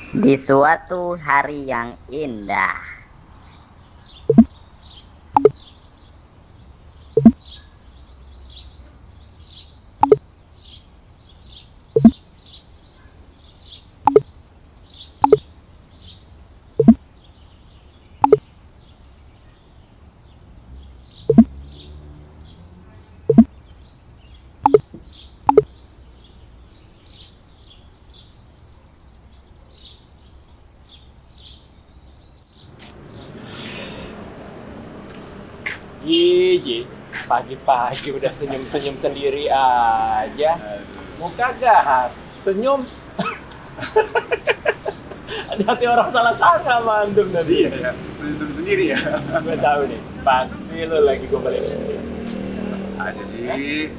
Di suatu hari yang indah. Gigi, pagi-pagi udah senyum-senyum sendiri aja. Muka gahar, senyum. Hati-hati orang salah sangka sama antum tadi. Iya, senyum sendiri ya. Gue tahu nih, pasti lo lagi gue balik. Ada sih. Ji,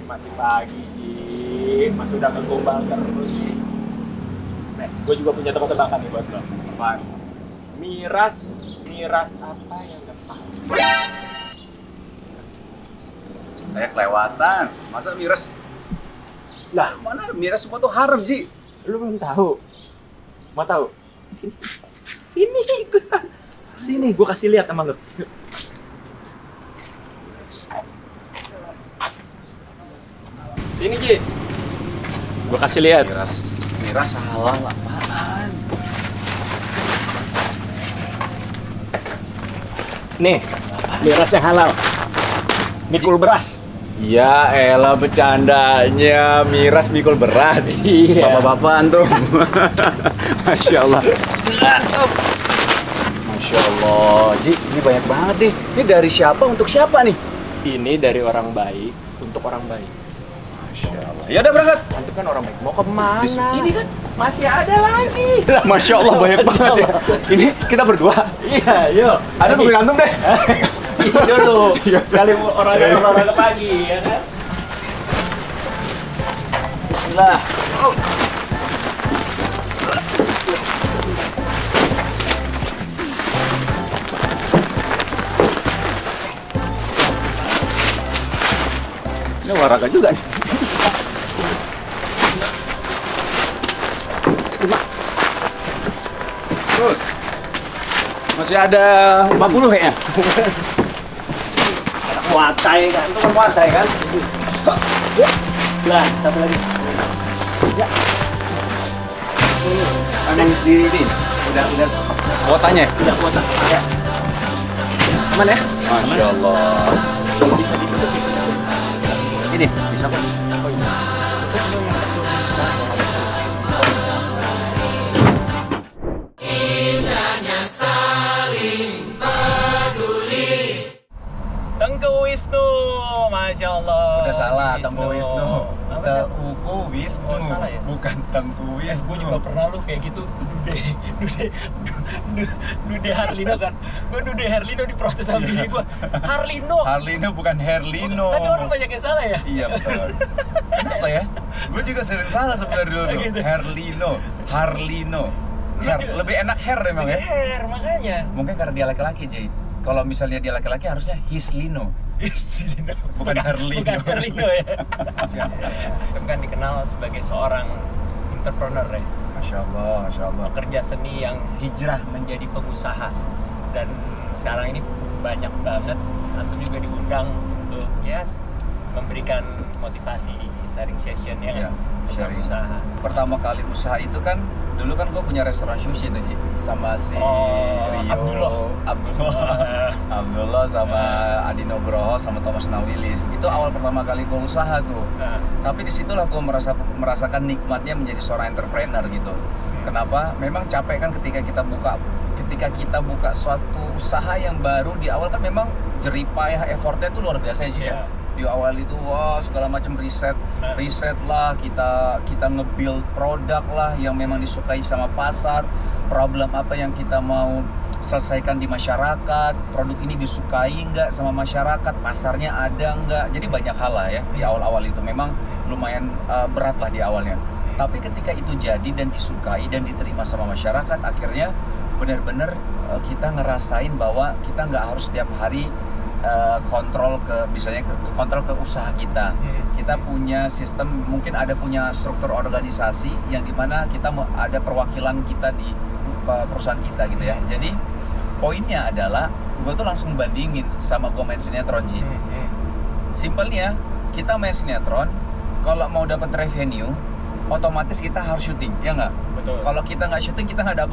masih pagi, Ji. Mas udah kegombal terus sih. Nih, gue juga punya tebak-tebakan nih buat lo. Apaan? Miras apa yang depan? Kayak kelewatan. Masa miras? Lah, Mana miras semua tuh haram, Ji? lu belum tahu? Mau tahu? Sini, sini, gue kasih lihat sama lu. Sini, Ji. Gue kasih lihat. Miras halal apaan? Nih, miras yang halal. Mikul beras. Ya elah bercandanya, miras mikul beras. Iya. Bapak-bapak antum. Masya Allah. Bismillah, sob. Masya Allah. Ji, ini banyak banget nih. Ini dari siapa untuk siapa nih? Ini dari orang baik untuk orang baik. Masya Allah. Ya udah berangkat. Antum kan orang baik. Mau kemana? Ini kan Masih ada lagi. Masya Allah banyak Masya banget ya. Allah. Ini kita berdua. Iya, yuk. Ada nungguin antum deh. Dulu. Sekali olahraga pagi, ya kan? Bismillah. Ini olahraga juga nih. Terus masih ada 50 kayaknya. Muatai kan, itu kan muatai kan? Lah, satu lagi. Emang di ini udah kuotanya. Udah kuota. Ya. Aman ya? Masya Allah. Bisa ditutup. Ini bisa kok. Oh iya. Tengku Wisnu, Masya Allah. Udah salah, Tengku Wisnu. Apa, Cak? Tengku Wisnu. Oh, salah ya? Bukan Tengku Wisnu. Gue juga pernah lu kayak gitu, Dude Harlino kan. Gue Dude Herlino diprotes sama bini gue. Harlino. Harlino bukan Herlino. Tapi orang banyak yang salah ya? Iya betul. Kenapa ya? Gue juga sering salah sebenarnya dulu tuh. Gitu. Herlino, Harlino. Lebih enak Her memang ya. Her, makanya. Mungkin karena dia laki-laki, Jay. Kalau misalnya dia laki-laki harusnya Hislino. Hislino. Bukan Herlino. Bukan Herlino ya. Itu kan dikenal sebagai seorang entrepreneur ya. Masya Allah, Masya Allah. Pekerja seni yang hijrah menjadi pengusaha. Dan sekarang ini banyak banget antum juga diundang untuk memberikan motivasi sharing session Iya, ya kan? sharing. Usaha. Pertama kali usaha itu kan dulu kan gue punya restoran sushi tuh sih sama si Rio, Abdullah sama Adi Nugroho sama Thomas Nawilis. Itu awal pertama kali gue usaha tuh. Nah, Tapi disitulah gue merasakan nikmatnya menjadi seorang entrepreneur gitu. Kenapa? Memang capek kan ketika kita buka suatu usaha yang baru di awal kan memang jeripayah effortnya tuh luar biasa aja ya. Iya. Di awal itu wah segala macam riset lah, kita nge-build produk lah yang memang disukai sama pasar, problem apa yang kita mau selesaikan di masyarakat, produk ini disukai nggak sama masyarakat, pasarnya ada nggak, jadi banyak hal lah ya di awal-awal itu memang lumayan berat lah di awalnya. Tapi ketika itu jadi dan disukai dan diterima sama masyarakat, akhirnya benar-benar kita ngerasain bahwa kita nggak harus setiap hari kontrol ke misalnya kontrol ke usaha kita. Kita punya sistem, mungkin ada punya struktur organisasi yang dimana kita ada perwakilan kita di perusahaan kita gitu ya. Jadi poinnya adalah gue tuh langsung bandingin sama gue main sinetron, Ji. Simpelnya kita main sinetron, kalau mau dapat revenue otomatis kita harus syuting, ya nggak? Betul. Kalau kita nggak syuting kita nggak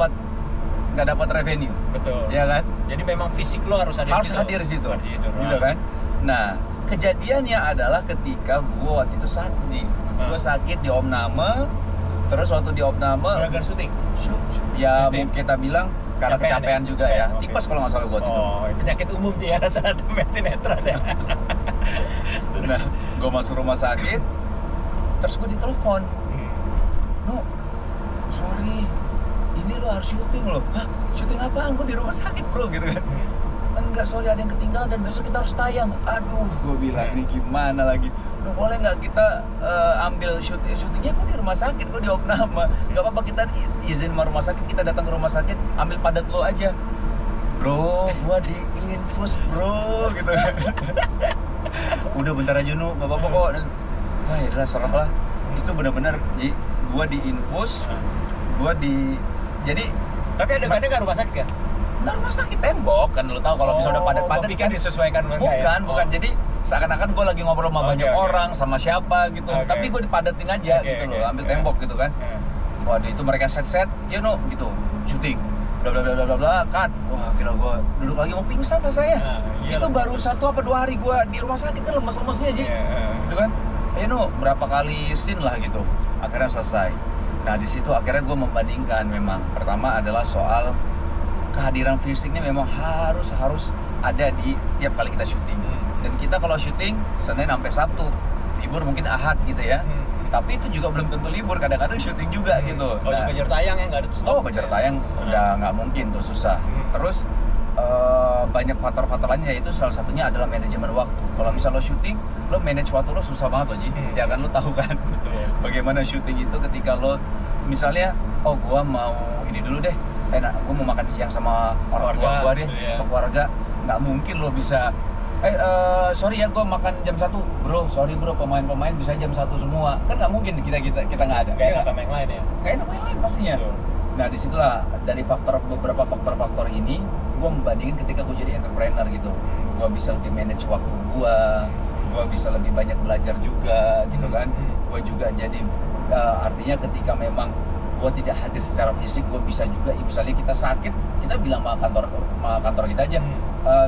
dapat revenue. Betul. Ya kan? Jadi memang fisik lo harus hadir Hadir di situ. Gitu Right. kan? Nah, kejadiannya adalah ketika gue waktu itu sakit, Ji. Gue sakit di Opname. Terus waktu di Opname Gara-gara syuting. ya Syuting. mungkin kita bilang karena kecapean juga ya. Oke. Tipes kalau nggak salah gue waktu itu. Oh, penyakit umum sih ya rata-rata main sinetron ya. Nah, gue masuk rumah sakit. Terus gue ditelepon. No, sorry, ini lo harus syuting loh. Hah, syuting apaan? Gue di rumah sakit bro, gitu kan. Enggak, sorry ada yang ketinggalan dan besok kita harus tayang. Aduh, gue bilang nih gimana lagi. Lo boleh nggak kita ambil syutingnya? Gue di rumah sakit, gue di Opname. Gak apa-apa, kita izin sama rumah sakit, kita datang ke rumah sakit, ambil padat lo aja. Bro, gue di infus bro, gitu kan. Udah bentar aja Nu, gak apa-apa kok. Dan, wah ya udah serah lah. Itu benar-benar gue di infus, jadi Tapi ada badannya nggak rumah sakit kan? nggak rumah sakit, tembok kan, lo tau kalau misalnya udah padat-padat kan disesuaikan dengan bukan kayak, jadi seakan-akan gue lagi ngobrol sama banyak orang, sama siapa gitu, Oke. tapi gue dipadatin aja Oke, gitu oke. loh, ambil tembok gitu kan. Waduh, itu mereka set you know gitu, syuting bla bla bla bla bla bla, cut. Wah, kira gue duduk lagi mau pingsan lah saya. Itu baru 1 apa 2 hari gue di rumah sakit kan, lemes-lemesnya aja gitu kan. Berapa kali scene lah gitu, akhirnya selesai. Nah di situ akhirnya gue membandingkan, memang pertama adalah soal kehadiran fisiknya memang harus ada di tiap kali kita syuting. Dan kita kalau syuting Senin sampai Sabtu, libur mungkin Ahad gitu ya. Tapi itu juga belum tentu libur, kadang-kadang syuting juga gitu. Oh, kejar tayang ya, nggak ada stop. Oh, kejar tayang udah nggak mungkin tuh, susah. Terus banyak faktor-faktor lainnya, yaitu salah satunya adalah manajemen waktu. Kalau misal lo syuting, lo manage waktu lo susah banget loh, Ji. Ya kan, lo tahu kan? Betul. Bagaimana syuting itu ketika lo misalnya, oh gua mau ini dulu deh, gua mau makan siang sama orang tua gua deh, gitu ya. atau keluarga. Nggak mungkin lo bisa sorry ya, gua makan jam 1 bro, sorry bro, pemain-pemain bisa jam 1 semua, kan nggak mungkin kita nggak ada. Kayak apa yang lain ya? Nggak enak yang lain pastinya. Betul. Nah disitulah dari beberapa faktor-faktor ini, gue membandingin ketika gue jadi entrepreneur gitu. Gue bisa lebih manage waktu gue bisa lebih banyak belajar juga gitu kan. Gue juga jadi artinya ketika memang gue tidak hadir secara fisik, gue bisa juga misalnya kita sakit, kita bilang sama kantor kita aja,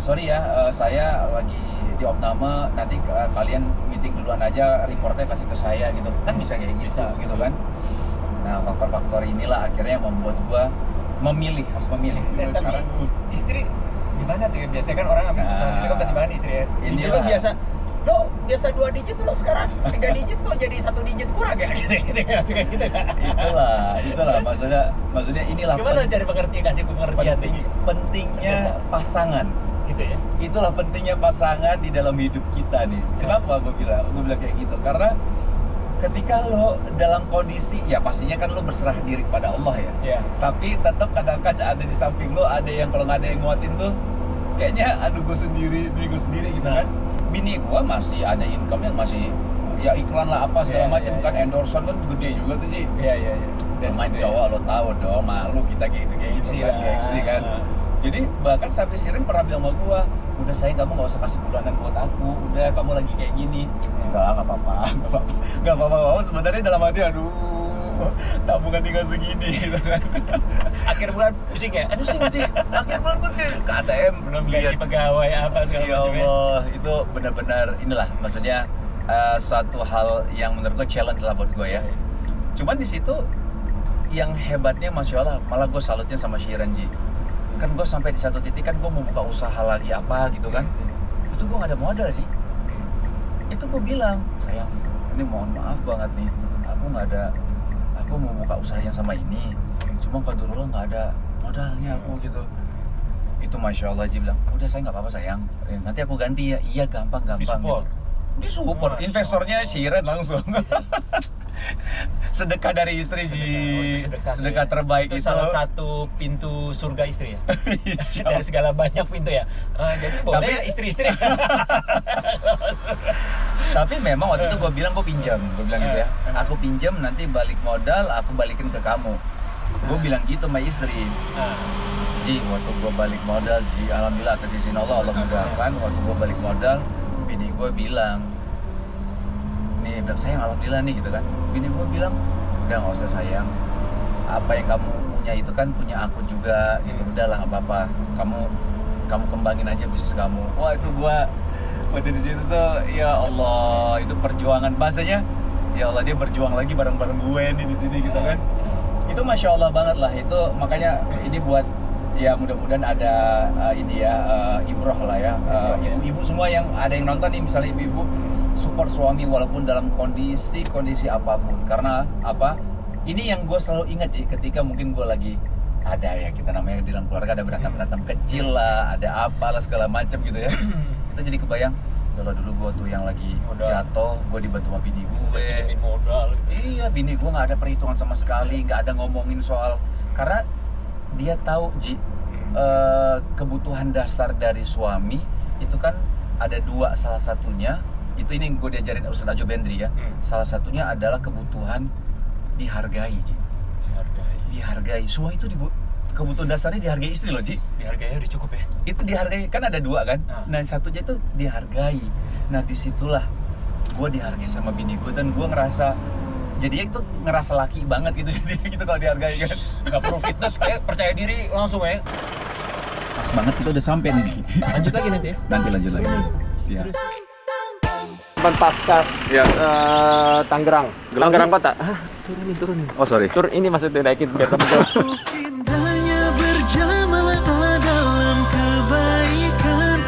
sorry ya, saya lagi di Opname, nanti kalian meeting duluan aja, reportnya kasih ke saya gitu. Kan bisa kayak gitu, gitu kan. Nah, faktor-faktor inilah akhirnya membuat gua harus memilih. Tapi istri gimana tuh ya? Biasanya kan orang ambil keputusan itu kan pertimbangan istri ya. Inilah. Itu biasa 2 digit lo sekarang 3 digit kok jadi 1 digit kurang ya? Gitu kan. Itulah maksudnya inilah Gimana cari kasih pengertian pentingnya pasangan. gitu ya? Itulah pentingnya pasangan di dalam hidup kita nih. Kenapa gue bilang kayak gitu? Karena ketika lo dalam kondisi, ya pastinya kan lo berserah diri kepada Allah ya. Iya. Tapi tetap kadang-kadang ada di samping lo, ada yang kalau nggak ada yang nguatin tuh, kayaknya aduh gue sendiri gitu kan. Bini gue masih ada income yang masih ya iklan lah apa segala macam kan, endorsement kan gede juga tuh Ji. Iya. Cuman cowok lo tahu dong, malu kita kayak gitu kan, gengsi kan. Jadi bahkan sampai Sirin pernah bilang sama gue, udah sayang kamu nggak usah kasih bulanan buat aku, udah kamu lagi kayak gini. Nggak apa-apa. Sebenarnya dalam hati, aduh, tabungan tinggal segini gitu kan. Akhir bulan pusing ya? Pusing. Akhir bulan gue ke ATM Belum gaji pegawai apa segala ya macam ya. Allah, itu benar-benar inilah maksudnya suatu hal yang menurut gue challenge lah buat gue ya. Cuman di situ yang hebatnya Masya Allah, malah gue salutnya sama Shiren Ji. Kan gue sampai di satu titik kan gue mau buka usaha lagi apa gitu kan, itu gue nggak ada modal sih. Itu gue bilang, sayang, ini mohon maaf banget nih, aku mau buka usaha yang sama ini, cuma kalau dulu nggak ada modalnya aku gitu. Itu Masya Allah, Ji bilang, udah saya nggak apa-apa sayang, nanti aku ganti ya. Iya gampang Disupport. Disupport, investornya Shiren langsung. Sedekah dari istri Ji. Sedekah ya. terbaik Itu itu. salah satu pintu surga istri ya. Insya Dari segala banyak pintu ya. Jadi boleh ya istri-istri. Tapi memang waktu itu gue bilang gue pinjam, gue bilang gitu ya. Aku pinjam nanti balik modal, aku balikin ke kamu. Gue bilang gitu sama istri. Ji, waktu gue balik modal, Ji, alhamdulillah atas izin Allah mudahkan. Waktu gue balik modal, bini gue bilang, nih bilang sayang alhamdulillah nih gitu kan. Bini gue bilang, udah nggak usah sayang. Apa yang kamu punya itu kan punya aku juga gitu. Udahlah nggak apa-apa. Kamu kembangin aja bisnis kamu. Wah itu gue waktu di situ tuh ya Allah itu perjuangan bahasanya. Ya Allah dia berjuang lagi bareng-bareng gue nih di sini gitu kan. Itu masya Allah banget lah itu makanya ini buat ya mudah-mudahan ada ini ya ibroh lah ya ibu-ibu semua yang ada yang nonton nih misalnya ibu-ibu support suami walaupun dalam kondisi apapun karena apa ini yang gue selalu ingat Ji ketika mungkin gue lagi ada ya kita namanya di dalam keluarga ada berantem kecil lah ada apalah segala macam gitu ya itu jadi kebayang kalau dulu gue tuh yang lagi jatuh gue dibantu sama bini gue Pinjemin modal gitu. Iya bini gue nggak ada perhitungan sama sekali nggak ada ngomongin soal karena dia tahu Ji kebutuhan dasar dari suami itu kan ada dua salah satunya itu ini yang gue diajarin Ustadz Ajo Bendri ya salah satunya adalah kebutuhan dihargai Ji dihargai semua itu kebutuhan dasarnya dihargai istri loh Ji Dihargainya udah cukup ya. itu dihargai kan ada dua kan nah satunya itu dihargai nah disitulah gue dihargai sama bini gue dan gue ngerasa jadinya itu ngerasa laki banget gitu jadi gitu kalau dihargai kan Nggak perlu fitness kayak percaya diri langsung ya. pas banget kita udah sampai nih Lanjut lagi nanti ya. nanti lanjut lagi siap Teman Paskas ya Tangerang. Tangerang Kota. Turunin. oh sorry Ini maksudnya naikin biar temen-temen. Indahnya berjamaah dalam kebaikan,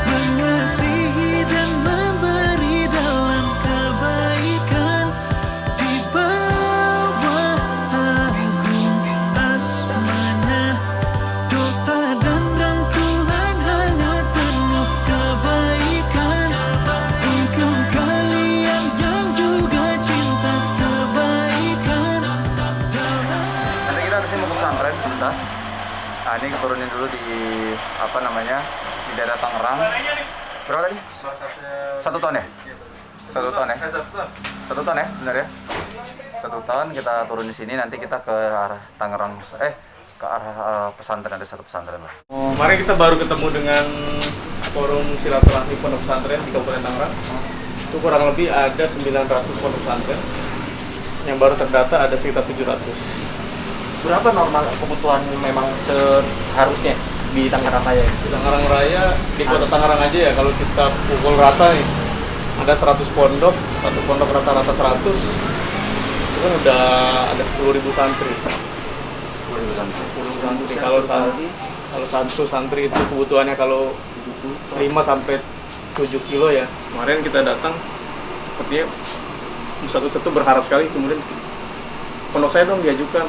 mengasihi dan memberi dalam kebaikan, di bawah agung asmanya, doa dan Tuhan hanya penuh kebaikan, untuk kalian yang juga cinta kebaikan. nanti kita habis ini mau ke pesantren sebentar nah ini keturunin dulu di apa namanya di daerah Tangerang berapa tadi? 1 ton ya? 1 ton ya? 1 ton ya? Benar ya? 1 ton kita turun di sini nanti kita ke arah Tangerang ke arah pesantren ada satu pesantren lah Kemarin kita baru ketemu dengan forum silaturahmi pondok pesantren di Kabupaten Tangerang. Itu kurang lebih ada 900 pondok pesantren. Yang baru terdata ada sekitar 700. Berapa normal kebutuhan memang seharusnya di Tangerang Raya? Di Tangerang Raya, di kota Tangerang aja ya, kalau kita pukul rata nih, ada 100 pondok, satu pondok rata-rata 100, itu kan udah ada 10.000 santri. 10.000 santri. Kalau satu santri itu kebutuhannya kalau 5 sampai 7 kilo ya. Kemarin kita datang, sepertinya satu-satu berharap sekali, kemudian pondok saya dong diajukan.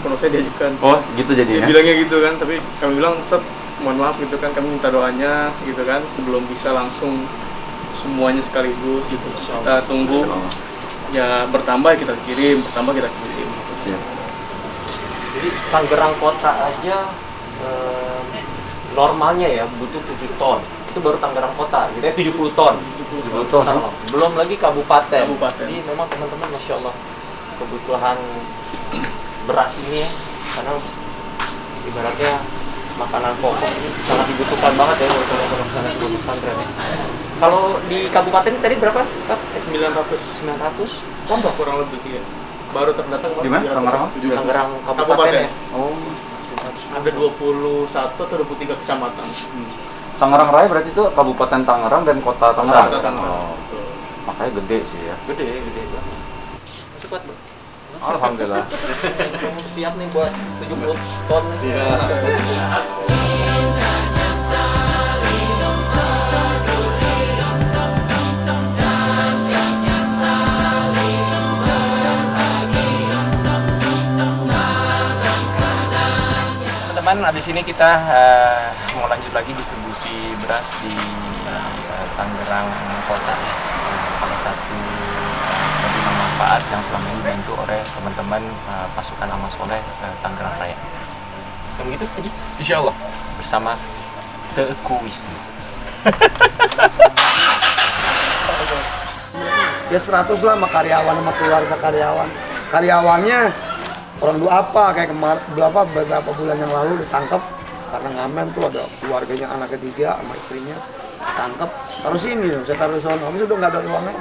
oh gitu Dia jadinya? bilangnya gitu kan, tapi kami bilang Ustaz, mohon maaf gitu kan, kami minta doanya gitu kan, belum bisa langsung semuanya sekaligus gitu. Kita tunggu ya bertambah kita kirim. Iya. Jadi Tangerang Kota aja normalnya ya butuh 7 ton. Itu baru Tangerang Kota, gitu ya 70 ton. 70 ton. Belum lagi kabupaten. Kabupaten. Jadi memang teman-teman Masya Allah kebutuhan beras ini ya, karena ibaratnya makanan pokok ini sangat dibutuhkan banget ya buat pondok pesantren ya. Kalau di kabupaten tadi berapa? Kak? 900 pondok kurang lebih ya. Baru terdata Di mana? Tangerang? Tangerang kabupaten ya. Oh Ada 21 atau 23 kecamatan. Tangerang Raya berarti itu Kabupaten Tangerang dan Kota Tangerang? Kota Tangerang. Oh, makanya gede sih ya Gede banget. Masuk kuat, Bro. Alhamdulillah Siap nih buat 70 ton. Teman-teman, abis ini kita mau lanjut lagi distribusi beras di Tangerang Kota. salah satu penerima manfaat yang selama ini dibantu oleh teman-teman pasukan Amal Soleh Tangerang Raya. Yang begitu tadi? Insya Allah. Bersama Teguh Wisnu. Ya 100 lah sama karyawan, sama keluarga karyawan. Karyawannya orang dua apa kayak kemarin beberapa bulan yang lalu ditangkap karena ngamen tuh, ada keluarganya anak ketiga sama istrinya tangkap, taruh sini, saya taruh di sana, habis udah nggak ada ruangan.